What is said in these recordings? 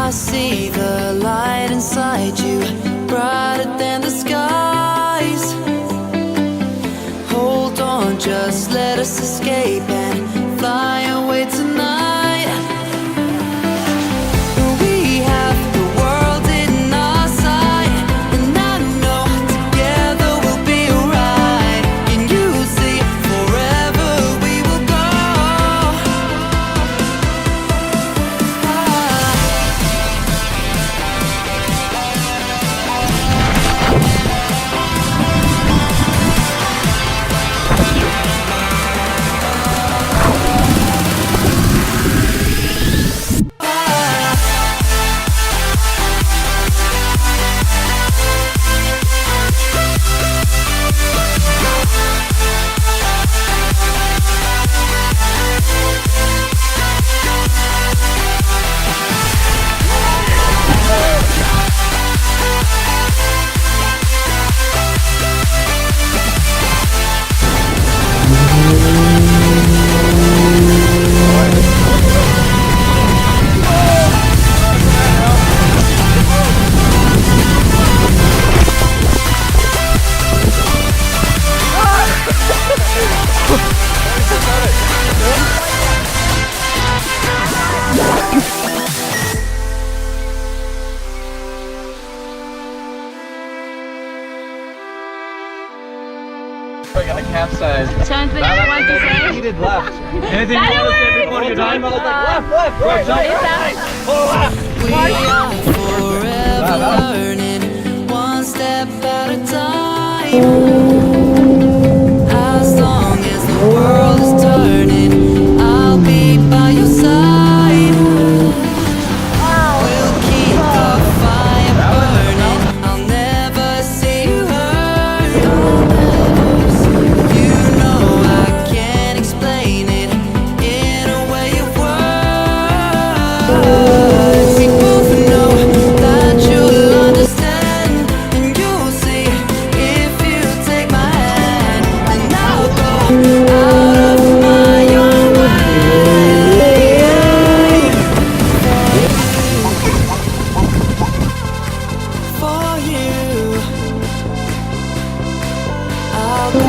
I see the light inside you, brighter than the skies. Hold on, just let us escape and fly away tonight. We have the world in our sight, and I know together we'll be alright. Can you see forever we will go? I got capsized. Something I want to say? He did left. Anything you want to say before you die? Left, right, We are forever learning, one step at a time. As long as the world is turning, I'll be by your side. We'll keep the fire burning, I'll never see you hurt. You know I can't explain it in a way of words. We both know that you'll understand, and you'll see if you take my hand, and I'll go out of my own way. For you, I'll go.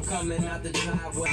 Coming out the driveway.